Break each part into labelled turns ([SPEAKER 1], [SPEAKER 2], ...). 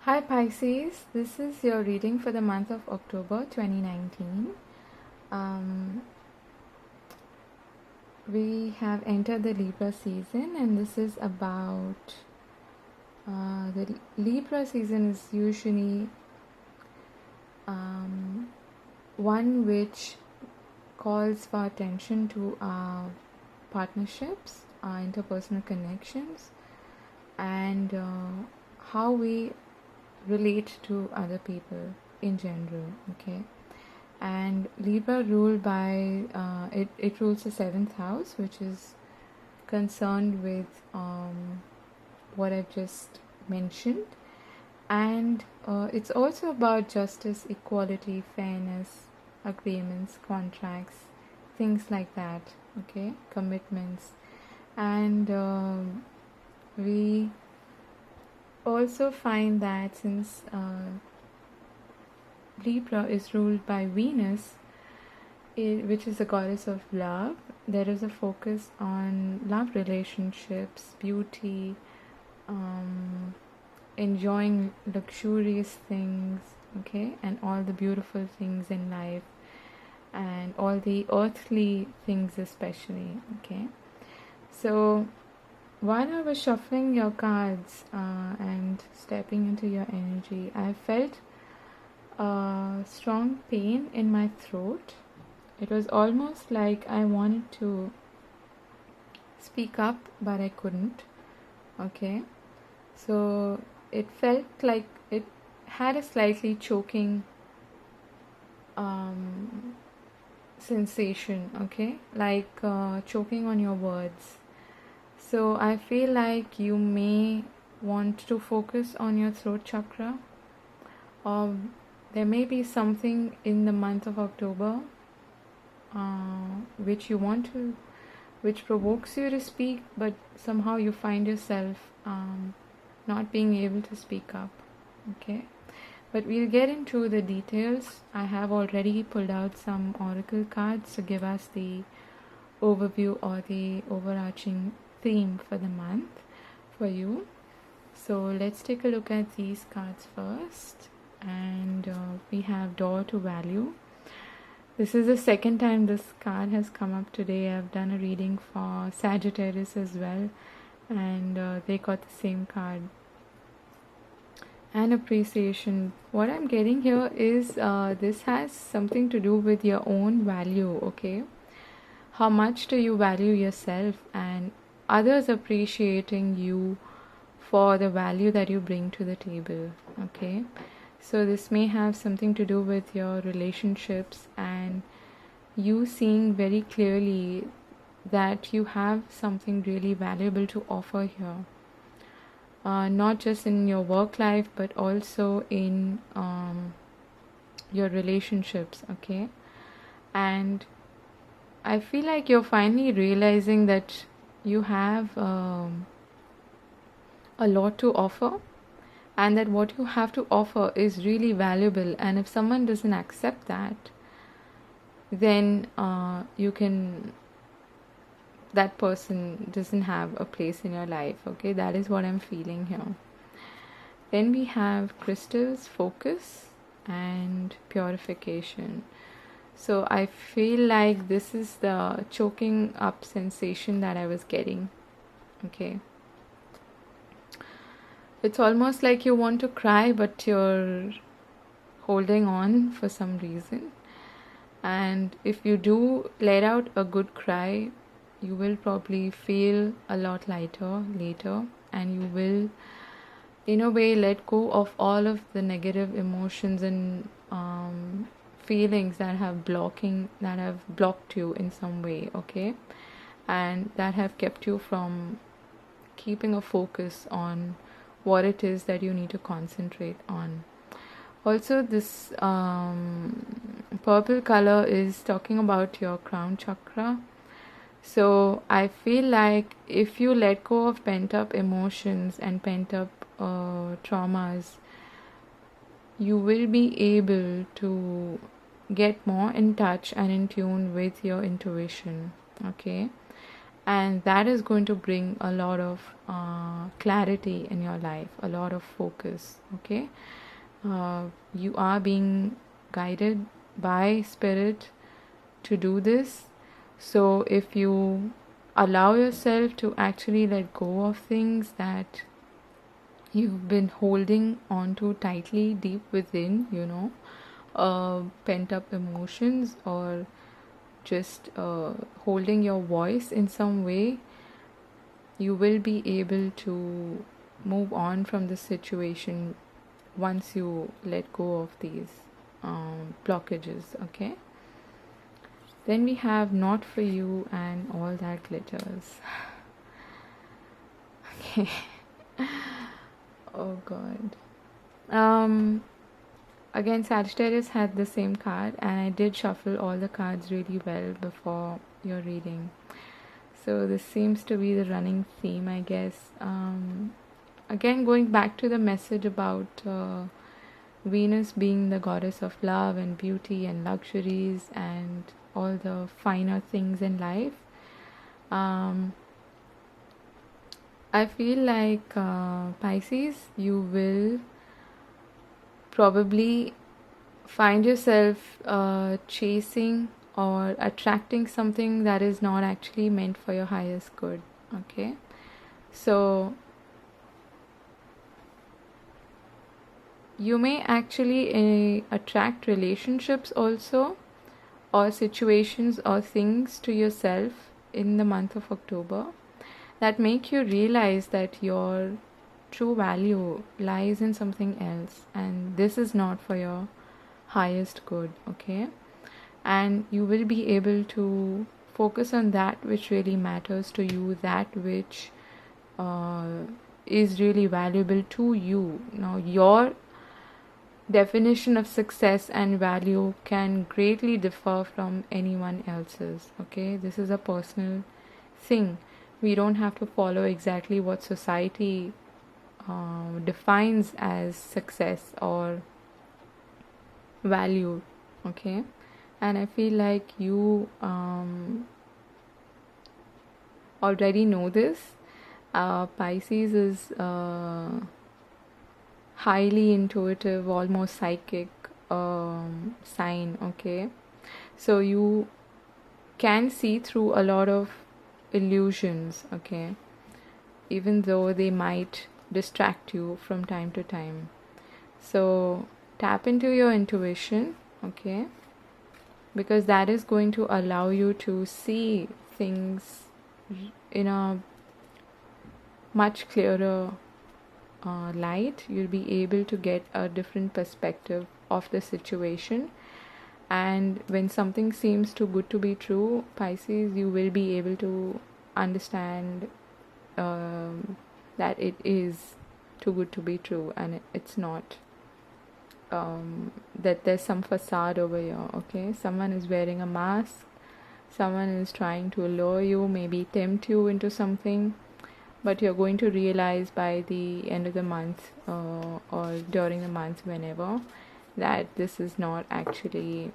[SPEAKER 1] Hi Pisces, this is your reading for the month of October 2019. Um, we have entered the Libra season, and this is about the Libra season is usually one which calls for attention to our partnerships, our interpersonal connections, and how we relate to other people in general. Okay, and Libra ruled by it rules the seventh house, which is concerned with what I've just mentioned, and it's also about justice, equality, fairness, agreements, contracts, things like that. Okay, commitments, and we also find that since Libra is ruled by Venus, which is the goddess of love, there is a focus on love relationships, beauty, enjoying luxurious things, okay, and all the beautiful things in life, and all the earthly things especially, okay. So while I was shuffling your cards and stepping into your energy, I felt strong pain in my throat. It was almost like I wanted to speak up, but I couldn't. Okay, so it felt like it had a slightly choking sensation. Okay, like choking on your words. So I feel like you may want to focus on your throat chakra, or there may be something in the month of October which you want to, which provokes you to speak, but somehow you find yourself not being able to speak up. Okay, but we'll get into the details. I have already pulled out some oracle cards to give us the overview or the overarching theme for the month for you. So let's take a look at these cards first. And we have Door to Value. This is the second time this card has come up today. I've done a reading for Sagittarius as well, and they got the same card. And Appreciation. What I'm getting here is this has something to do with your own value, okay? How much do you value yourself, and others appreciating you for the value that you bring to the table, okay? So this may have something to do with your relationships and you seeing very clearly that you have something really valuable to offer here. Not just in your work life, but also in your relationships, okay? And I feel like you're finally realizing that you have a lot to offer, and that what you have to offer is really valuable, and if someone doesn't accept that, then that person doesn't have a place in your life, okay? That is what I'm feeling here. Then we have crystals, focus, and purification. So I feel like this is the choking up sensation that I was getting, okay? It's almost like you want to cry, but you're holding on for some reason. And if you do let out a good cry, you will probably feel a lot lighter later, and you will, in a way, let go of all of the negative emotions and feelings that have blocked you in some way, okay? And that have kept you from keeping a focus on what it is that you need to concentrate on. Also, this purple color is talking about your crown chakra. So I feel like if you let go of pent-up emotions and pent-up traumas, you will be able to get more in touch and in tune with your intuition, okay? and that is going to bring a lot of clarity in your life, a lot of focus. Okay, you are being guided by spirit to do this. So if you allow yourself to actually let go of things that you've been holding on to tightly deep within, pent up emotions, or just holding your voice in some way, you will be able to move on from the situation once you let go of these blockages. Okay, then we have not for you and all that glitters. Okay. Oh god. Again, Sagittarius had the same card, and I did shuffle all the cards really well before your reading. So this seems to be the running theme, I guess. Again, going back to the message about Venus being the goddess of love and beauty and luxuries and all the finer things in life. I feel like Pisces, you will probably find yourself chasing or attracting something that is not actually meant for your highest good. Okay, so you may actually attract relationships also, or situations or things to yourself in the month of October that make you realize that your true value lies in something else, and this is not for your highest good. Okay, and you will be able to focus on that which really matters to you, that which is really valuable to you. Now, your definition of success and value can greatly differ from anyone else's. Okay, this is a personal thing. We don't have to follow exactly what society defines as success or value. Okay, and I feel like you already know this. Pisces is highly intuitive, almost psychic sign. Okay, so you can see through a lot of illusions. Okay, even though they might distract you from time to time. So tap into your intuition. Okay, because that is going to allow you to see things in a much clearer light. You'll be able to get a different perspective of the situation, and when something seems too good to be true, Pisces, you will be able to understand that it is too good to be true, and it's not. That there's some facade over here. Okay, someone is wearing a mask, someone is trying to lure you, maybe tempt you into something, but you're going to realize by the end of the month or during the month, whenever, that this is not actually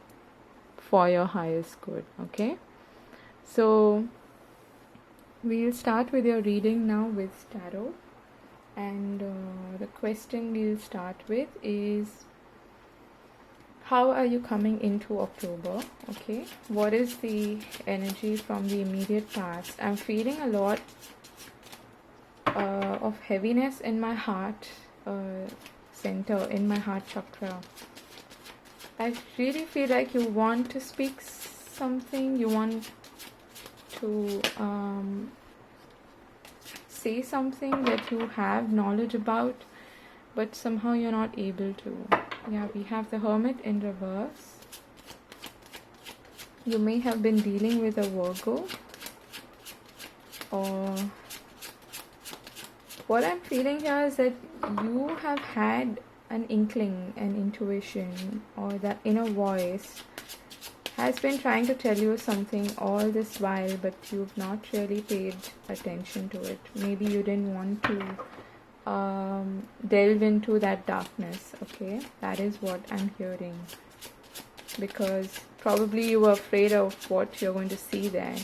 [SPEAKER 1] for your highest good. Okay, so we'll start with your reading now with tarot, and the question we'll start with is, how are you coming into October? Okay, what is the energy from the immediate past? I'm feeling a lot of heaviness in my heart center, in my heart chakra. I really feel like you want to speak something, you want to say something that you have knowledge about, but somehow you're not able to. Yeah, we have the Hermit in reverse. You may have been dealing with a Virgo, or what I'm feeling here is that you have had an inkling, an intuition, or that inner voice has been trying to tell you something all this while, but you've not really paid attention to it. Maybe you didn't want to delve into that darkness. Okay, that is what I'm hearing, because probably you were afraid of what you're going to see there.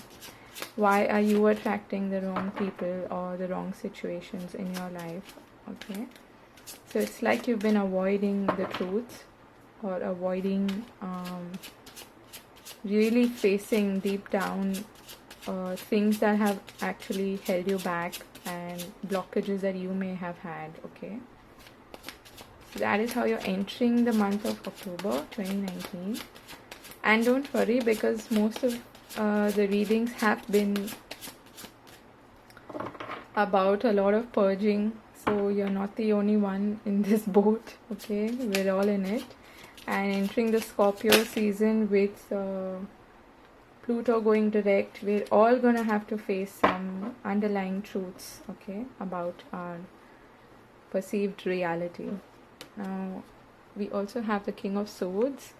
[SPEAKER 1] why are you attracting the wrong people or the wrong situations in your life. Okay, so it's like you've been avoiding the truth, or avoiding really facing deep down things that have actually held you back and blockages that you may have had. Okay, so that is how you're entering the month of October 2019. And don't worry, because most of the readings have been about a lot of purging, so you're not the only one in this boat. Okay, we're all in it. And entering the Scorpio season with Pluto going direct, we're all gonna have to face some underlying truths, okay, about our perceived reality. Now, we also have the King of Swords,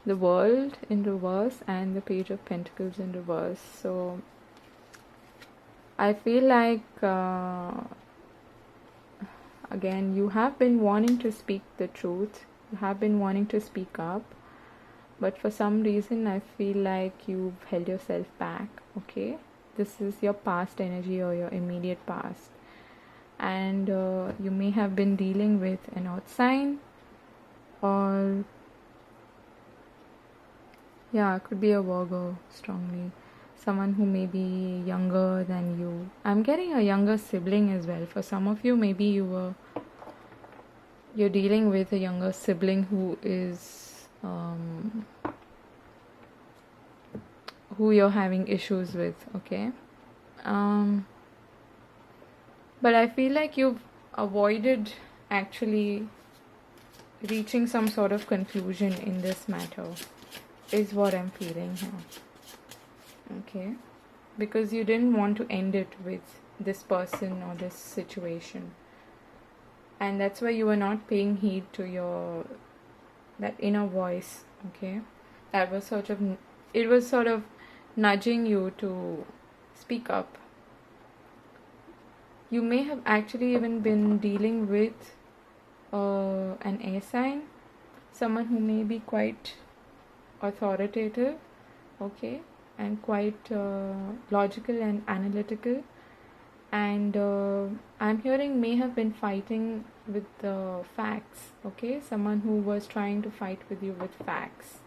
[SPEAKER 1] the World in reverse, and the Page of Pentacles in reverse. So I feel like again, you have been wanting to speak the truth, you have been wanting to speak up, but for some reason I feel like you've held yourself back. Okay, this is your past energy or your immediate past, and you may have been dealing with an earth sign, or yeah, it could be a Virgo strongly, someone who may be younger than you. I'm getting a younger sibling as well. For some of you, maybe you're dealing with a younger sibling who is who you're having issues with. Okay, but I feel like you've avoided actually reaching some sort of conclusion in this matter, is what I'm feeling here. Okay, because you didn't want to end it with this person or this situation, and that's why you were not paying heed to that inner voice. Okay, that was it was sort of nudging you to speak up. You may have actually even been dealing with an air sign, someone who may be quite authoritative, okay, and quite logical and analytical, and I'm hearing may have been fighting with the facts. Okay, someone who was trying to fight with you with facts,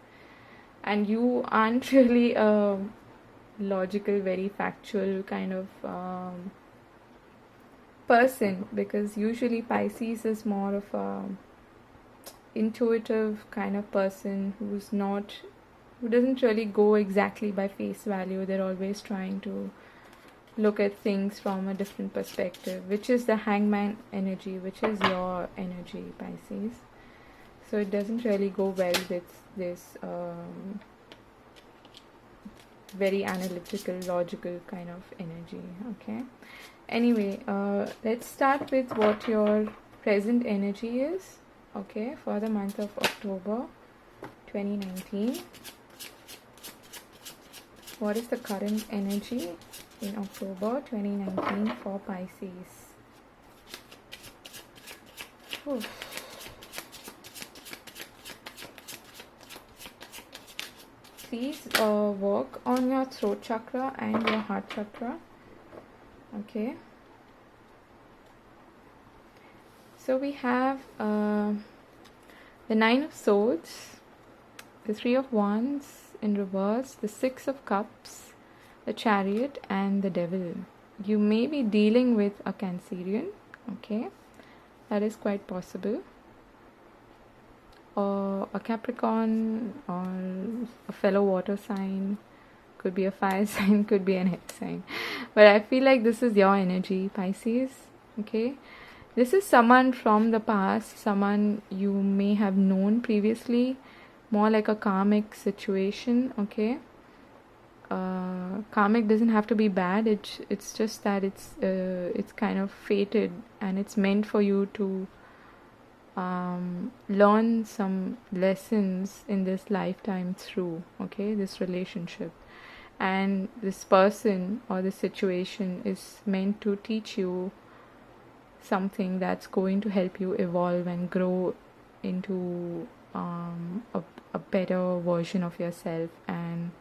[SPEAKER 1] and you aren't really a logical, very factual kind of person, because usually Pisces is more of a intuitive kind of person who doesn't really go exactly by face value. They're always trying to look at things from a different perspective, which is the Hangman energy, which is your energy, Pisces. So it doesn't really go well with this very analytical, logical kind of energy. Okay, anyway, let's start with what your present energy is, okay, for the month of October 2019. What is the current energy in October 2019 for Pisces? Oof. Please work on your throat chakra and your heart chakra. Okay. So we have the Nine of Swords, the Three of Wands in reverse, the Six of Cups, the Chariot, and the Devil. You may be dealing with a Cancerian. Okay, that is quite possible. Or a Capricorn, or a fellow water sign, could be a fire sign, could be an air sign. But I feel like this is your energy, Pisces. Okay, this is someone from the past, someone you may have known previously, more like a karmic situation. Okay, karmic doesn't have to be bad. It's just that it's kind of fated, and it's meant for you to learn some lessons in this lifetime through, okay, this relationship. And this person or the situation is meant to teach you something that's going to help you evolve and grow into a better version of yourself, and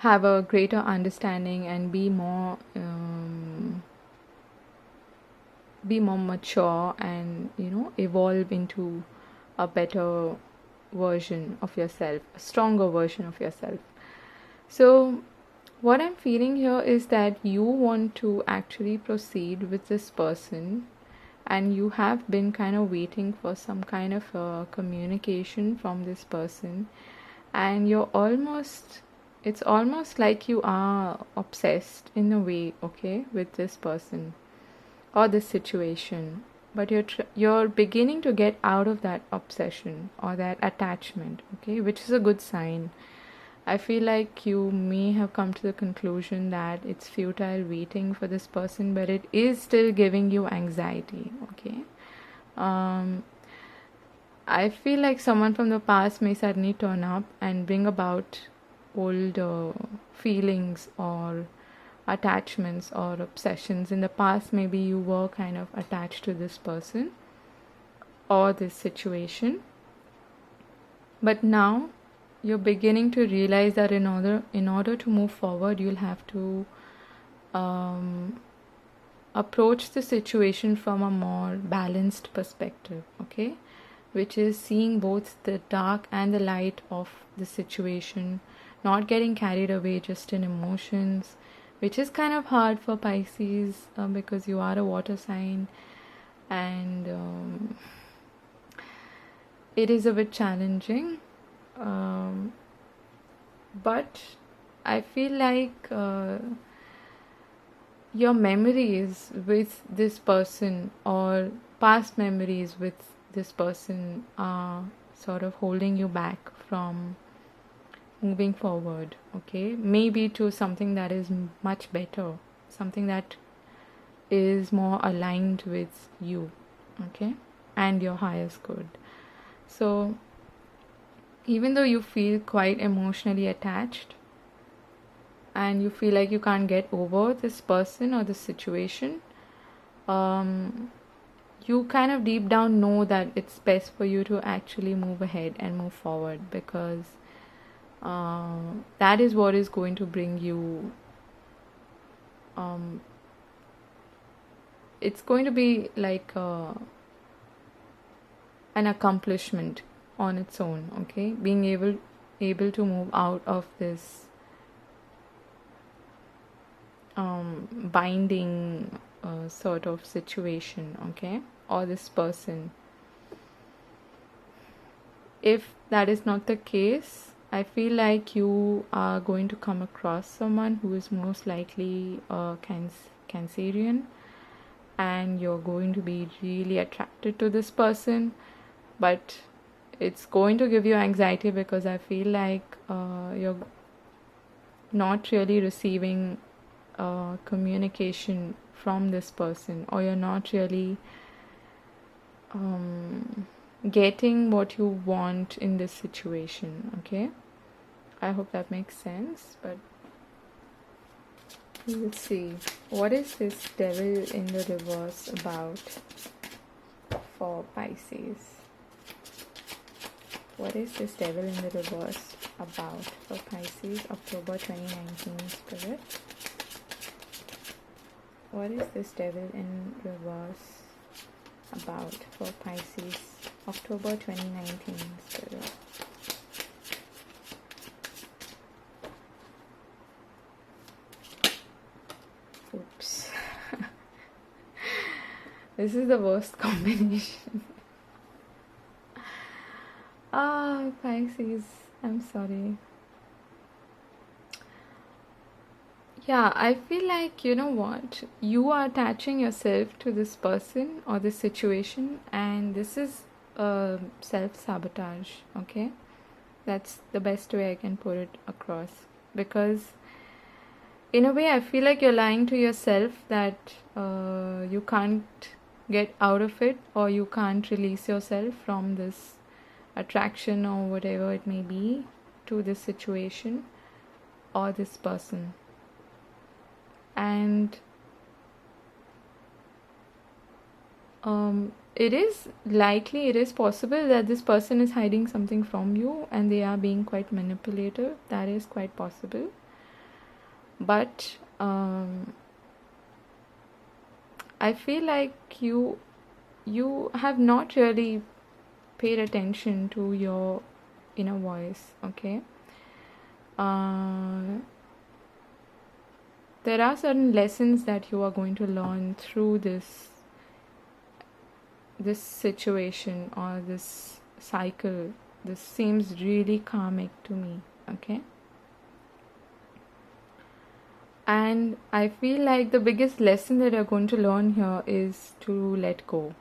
[SPEAKER 1] have a greater understanding and be more mature, and evolve into a better version of yourself, a stronger version of yourself. So what I'm feeling here is that you want to actually proceed with this person, and you have been kind of waiting for some kind of communication from this person, and it's almost like you are obsessed in a way, okay, with this person or this situation, but you're beginning to get out of that obsession or that attachment, okay, which is a good sign. I feel like you may have come to the conclusion that it's futile waiting for this person, but it is still giving you anxiety, okay. I feel like someone from the past may suddenly turn up and bring about old feelings or attachments or obsessions. In the past, maybe you were kind of attached to this person or this situation, but now you're beginning to realize that in order to move forward, you'll have to approach the situation from a more balanced perspective, okay, which is seeing both the dark and the light of the situation, not getting carried away just in emotions, which is kind of hard for Pisces because you are a water sign, and it is a bit challenging. But I feel like your memories with this person or past memories with this person are sort of holding you back from moving forward, okay, maybe to something that is much better, something that is more aligned with you, okay, and your highest good. So even though you feel quite emotionally attached and you feel like you can't get over this person or this situation, you kind of deep down know that it's best for you to actually move ahead and move forward, because that is what is going to bring you, it's going to be like an accomplishment on its own, okay, being able to move out of this binding sort of situation, okay, or this person. If that is not the case, I feel like you are going to come across someone who is most likely Cancerian, and you're going to be really attracted to this person, but it's going to give you anxiety because I feel like you're not really receiving communication from this person, or you're not really getting what you want in this situation, okay. I hope that makes sense. But let's see, what is this devil in the reverse about for Pisces? What is this devil in the reverse about for Pisces, October 2019, Spirit? What is this devil in reverse about for Pisces, October 2019, Spirit? Oops. This is the worst combination. Pisces, I'm sorry. Yeah, I feel like, you know what, you are attaching yourself to this person or this situation, and this is self-sabotage, okay? That's the best way I can put it across, because in a way I feel like you're lying to yourself that you can't get out of it, or you can't release yourself from this attraction or whatever it may be to this situation or this person. And it is possible that this person is hiding something from you and they are being quite manipulative. That is quite possible. But I feel like you have not really paid attention to your inner voice, okay? uh, there are certain lessons that you are going to learn through this situation or this cycle. This seems really karmic to me, okay? And I feel like the biggest lesson that you're going to learn here is to let go.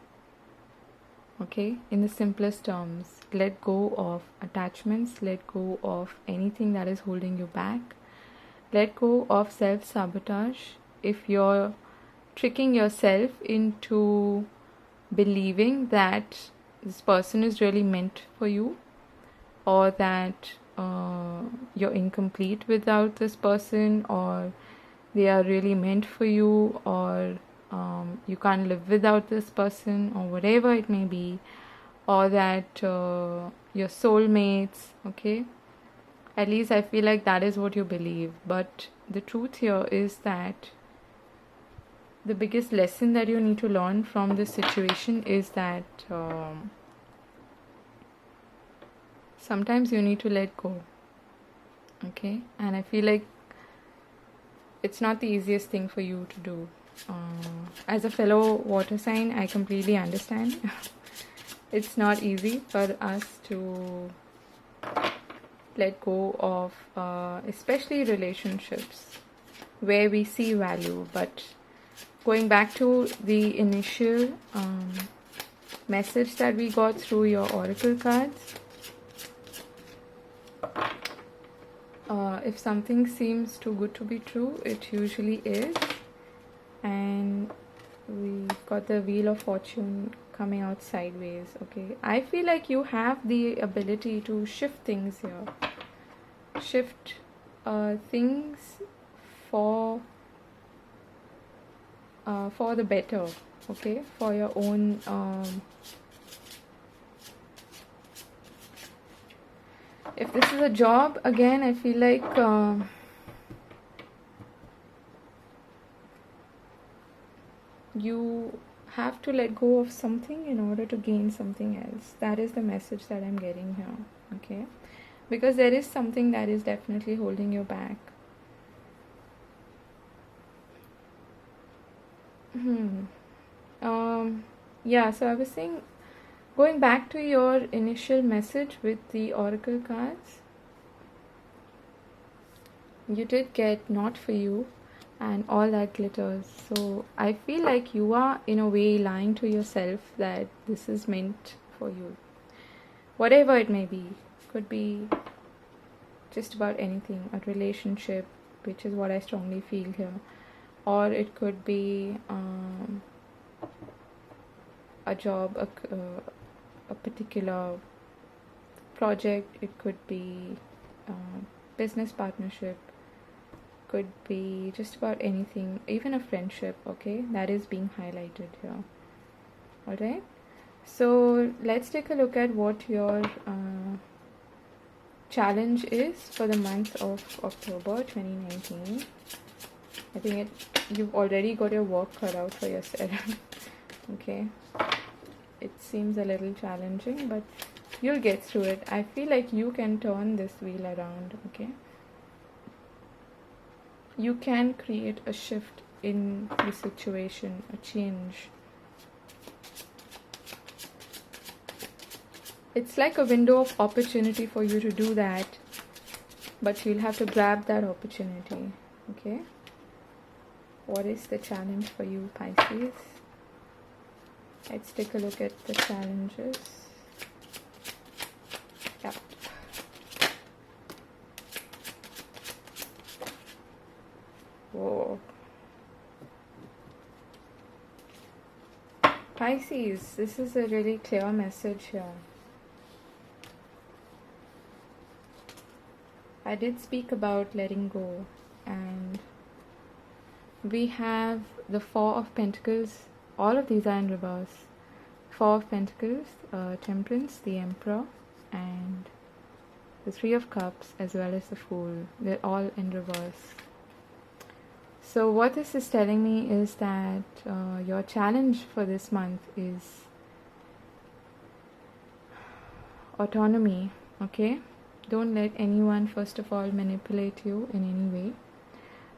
[SPEAKER 1] Okay, in the simplest terms, let go of attachments, let go of anything that is holding you back, let go of self sabotage. If you're tricking yourself into believing that this person is really meant for you, or that you're incomplete without this person, or they are really meant for you, or you can't live without this person, or whatever it may be, or that your soulmates, okay? At least I feel like that is what you believe. But the truth here is that the biggest lesson that you need to learn from this situation is that sometimes you need to let go, okay? And I feel like it's not the easiest thing for you to do. As a fellow water sign, I completely understand. It's not easy for us to let go of, especially relationships where we see value. But going back to the initial message that we got through your oracle cards, if something seems too good to be true, it usually is. And we got the Wheel of Fortune coming out sideways, okay? I feel like you have the ability to shift things here. Shift things for the better, okay? For your own if this is a job, again, I feel like you have to let go of something in order to gain something else. That is the message that I'm getting here, okay? Because there is something that is definitely holding you back. Yeah, so I was saying, going back to your initial message with the oracle cards, you did get not for you and all that glitters. So I feel like you are in a way lying to yourself that this is meant for you. Whatever it may be. Could be just about anything. A relationship, which is what I strongly feel here. Or it could be a job, a particular project. It could be business partnership. Could be just about anything, even a friendship, okay? That is being highlighted here. Alright? So let's take a look at what your challenge is for the month of October 2019. I think you've already got your work cut out for yourself. Okay? It seems a little challenging, but you'll get through it. I feel like you can turn this wheel around, okay? You can create a shift in the situation, a change. It's like a window of opportunity for you to do that, but you'll have to grab that opportunity, okay? What is the challenge for you, Pisces? Let's take a look at the challenges. Yeah. Whoa. Pisces, this is a really clear message here. I did speak about letting go, and we have the Four of Pentacles. All of these are in reverse. Four of Pentacles, Temperance, the Emperor, and the Three of Cups, as well as the Fool. They're all in reverse. So what this is telling me is that your challenge for this month is autonomy. Okay, don't let anyone first of all manipulate you in any way,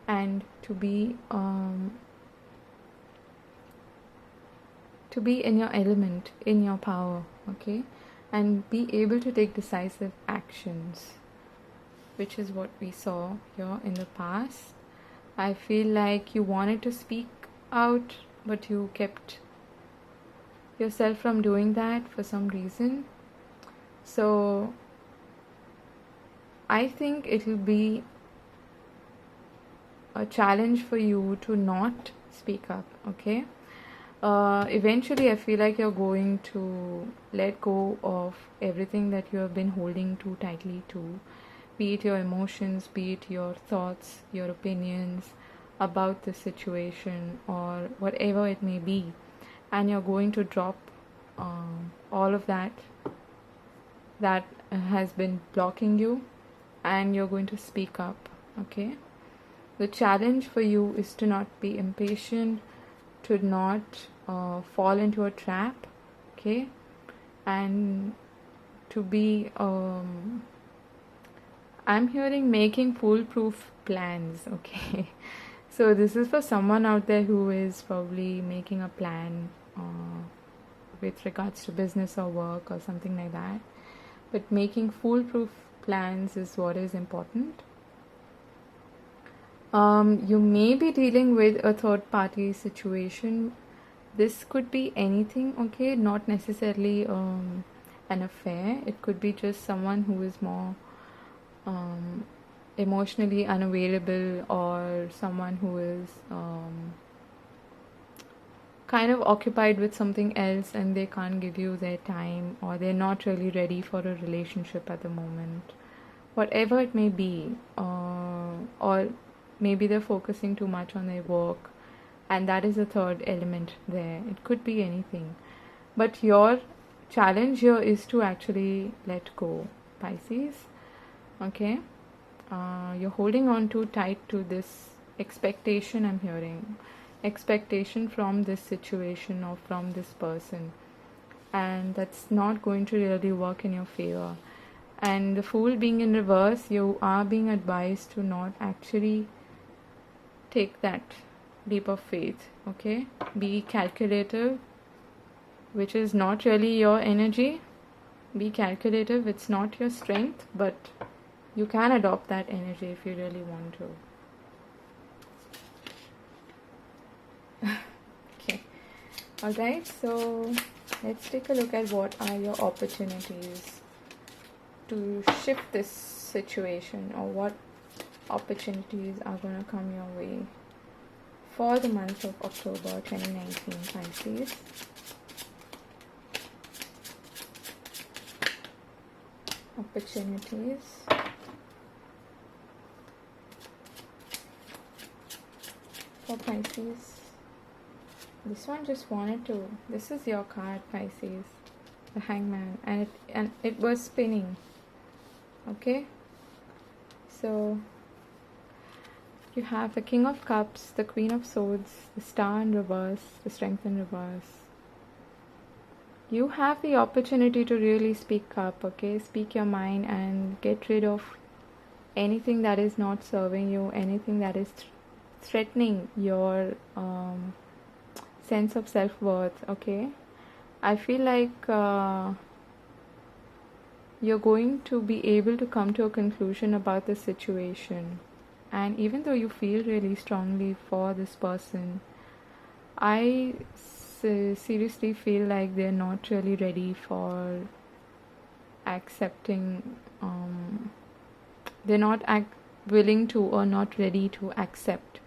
[SPEAKER 1] and to be in your element, in your power. Okay, and be able to take decisive actions, which is what we saw here in the past. I feel like you wanted to speak out, but you kept yourself from doing that for some reason. So I think it'll be a challenge for you to not speak up, okay? Eventually, I feel like you're going to let go of everything that you have been holding too tightly to, be it your emotions, be it your thoughts, your opinions about the situation, or whatever it may be. And you're going to drop all of that has been blocking you, and you're going to speak up, okay? The challenge for you is to not be impatient, to not fall into a trap, okay? And to be, I'm hearing making foolproof plans, okay? So this is for someone out there who is probably making a plan with regards to business or work or something like that. But making foolproof plans is what is important. You may be dealing with a third party situation. This could be anything, okay? Not necessarily an affair. It could be just someone who is more emotionally unavailable, or someone who is kind of occupied with something else and they can't give you their time, or they're not really ready for a relationship at the moment. Whatever it may be, or maybe they're focusing too much on their work, and that is the third element there. It could be anything. But your challenge here is to actually let go, Pisces. Okay? You're holding on too tight to this expectation, I'm hearing. Expectation from this situation or from this person. And that's not going to really work in your favor. And the Fool being in reverse, you are being advised to not actually take that leap of faith, okay? Be calculative, which is not really your energy. Be calculative, it's not your strength, but you can adopt that energy if you really want to. Okay. Alright, so let's take a look at what are your opportunities to shift this situation, or what opportunities are going to come your way for the month of October 2019, Pisces. Opportunities. For Pisces. This one just wanted to, this is your card, Pisces, the Hangman, and it was spinning. Okay, so you have the King of Cups, the Queen of Swords, the Star in reverse, the Strength in reverse. You have the opportunity to really speak up, okay? Speak your mind and get rid of anything that is not serving you, anything that is threatening your sense of self-worth, okay? I feel like you're going to be able to come to a conclusion about the situation. And even though you feel really strongly for this person, I seriously feel like they're not really ready for accepting, they're not willing to, or not ready to accept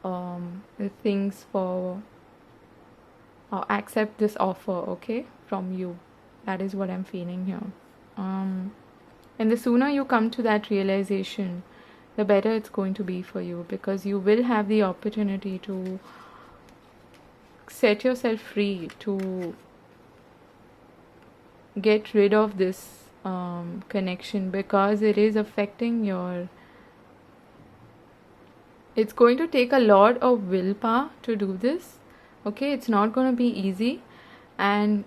[SPEAKER 1] the things for, or accept this offer, okay, from you. That is what I'm feeling here. And the sooner you come to that realization, the better it's going to be for you, because you will have the opportunity to set yourself free, to get rid of this connection, because it is affecting your It's going to take a lot of willpower to do this. Okay, it's not going to be easy, and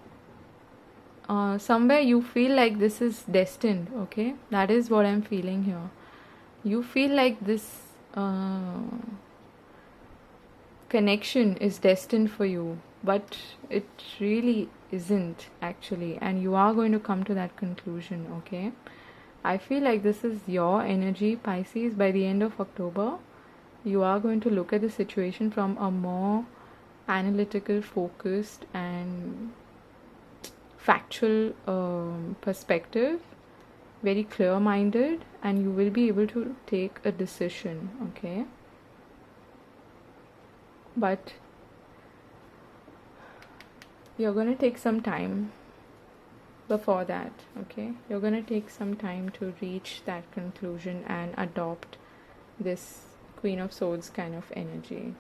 [SPEAKER 1] somewhere you feel like this is destined. Okay, that is what I'm feeling here. You feel like this connection is destined for you, but it really isn't actually, and you are going to come to that conclusion. Okay, I feel like this is your energy, Pisces. By the end of October, you are going to look at the situation from a more analytical, focused, and factual perspective, very clear minded, and you will be able to take a decision. Okay, but you're going to take some time before that. Okay, you're going to take some time to reach that conclusion and adopt this Queen of Swords kind of energy.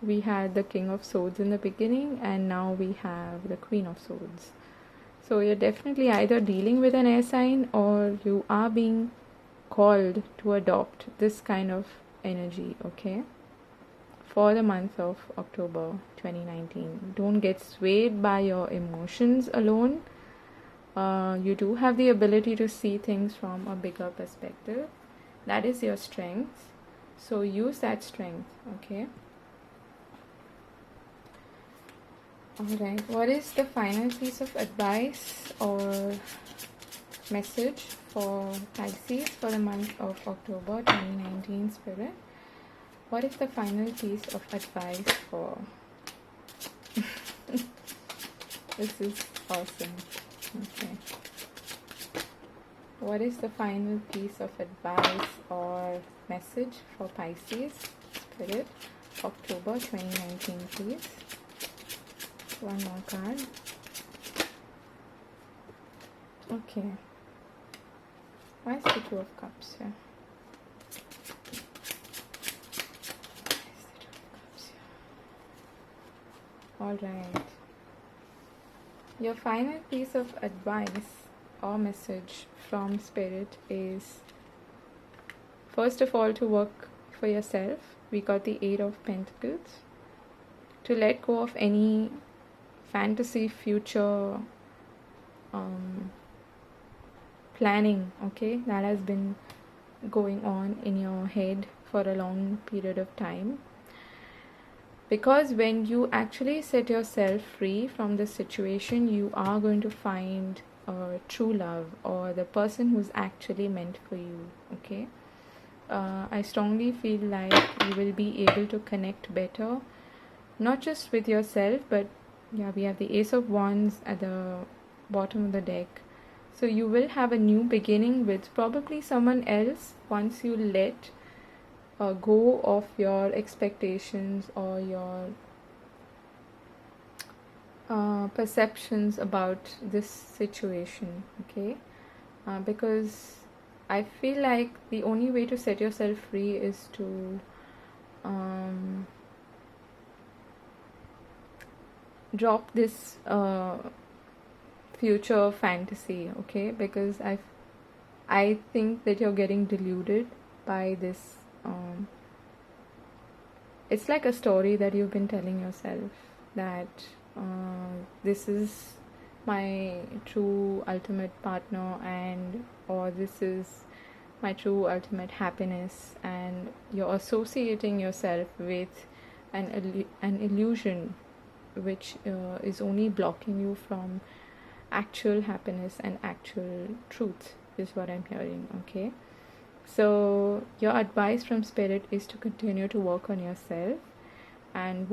[SPEAKER 1] We had the King of Swords in the beginning, and now we have the Queen of Swords. So you're definitely either dealing with an air sign, or you are being called to adopt this kind of energy. Okay, for the month of October 2019. Don't get swayed by your emotions alone. You do have the ability to see things from a bigger perspective. That is your strength. So use that strength. Okay. Alright. What is the final piece of advice or message for Pisces for the month of October 2019, Spirit? What is the final piece of advice for? This is awesome. Okay. What is the final piece of advice or message for Pisces, Spirit, October 2019, please? One more card. Okay. Why is the Two of Cups here? Alright. Your final piece of advice or message from Spirit is, first of all, to work for yourself. We got the Eight of Pentacles. To let go of any fantasy future planning, okay, that has been going on in your head for a long period of time. Because when you actually set yourself free from the situation, you are going to find true love, or the person who's actually meant for you. Okay, I strongly feel like you will be able to connect better, not just with yourself, but yeah, we have the Ace of Wands at the bottom of the deck. So you will have a new beginning with probably someone else once you let go of your expectations or your perceptions about this situation. Okay, because I feel like the only way to set yourself free is to drop this future fantasy. Okay, because I think that you're getting deluded by this. It's like a story that you've been telling yourself, that this is my true ultimate partner, and or this is my true ultimate happiness, and you're associating yourself with an illusion which is only blocking you from actual happiness and actual truth, is what I'm hearing. Okay, so your advice from Spirit is to continue to work on yourself and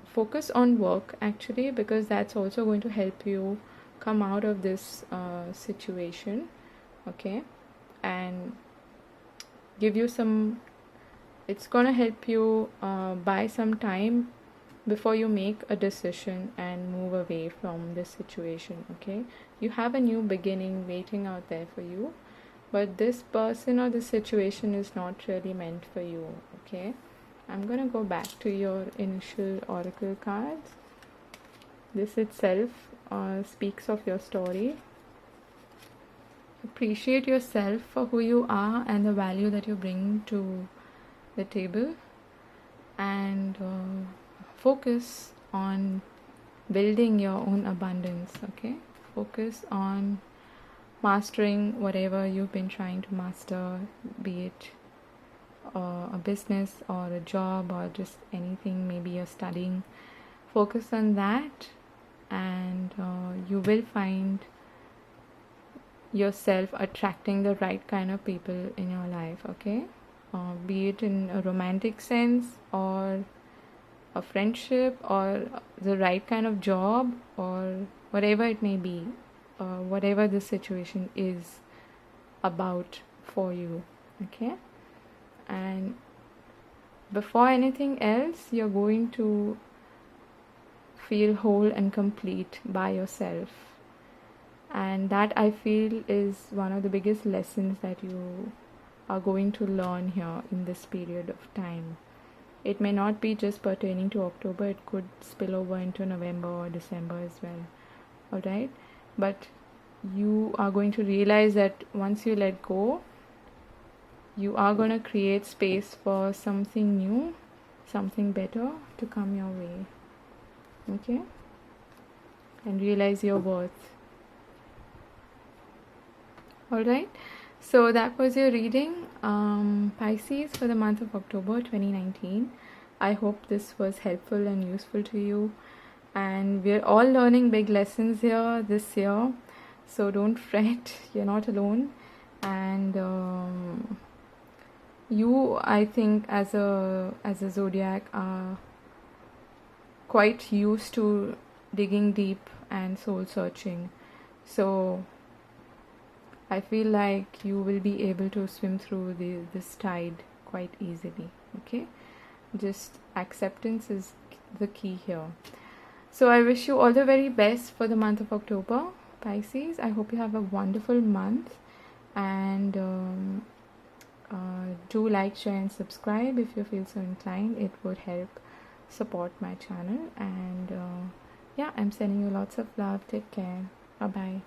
[SPEAKER 1] focus on work actually, because that's also going to help you come out of this situation. Okay, and give you some, it's gonna help you buy some time before you make a decision and move away from this situation. Okay, you have a new beginning waiting out there for you, but this person or this situation is not really meant for you. Okay, I'm gonna go back to your initial oracle cards. This itself speaks of your story. Appreciate yourself for who you are and the value that you bring to the table. and focus on building your own abundance. Okay, focus on mastering whatever you've been trying to master, be it a business or a job or just anything, maybe you're studying. Focus on that, and you will find yourself attracting the right kind of people in your life. Okay, be it in a romantic sense or a friendship or the right kind of job or whatever it may be, whatever the situation is about for you. Okay, and before anything else, you're going to feel whole and complete by yourself, and that I feel is one of the biggest lessons that you are going to learn here in this period of time. It may not be just pertaining to October, it could spill over into November or December as well. Alright? But you are going to realize that once you let go, you are going to create space for something new, something better to come your way. Okay? And realize your worth. Alright? So that was your reading, Pisces, for the month of October 2019. I hope this was helpful and useful to you. And we're all learning big lessons here this year. So don't fret, you're not alone. And you, I think, as a zodiac, are quite used to digging deep and soul searching. So I feel like you will be able to swim through this tide quite easily. Okay, just acceptance is the key here. So I wish you all the very best for the month of October, Pisces. I hope you have a wonderful month, and do like, share and subscribe if you feel so inclined. It would help support my channel. And yeah, I'm sending you lots of love. Take care. Bye bye.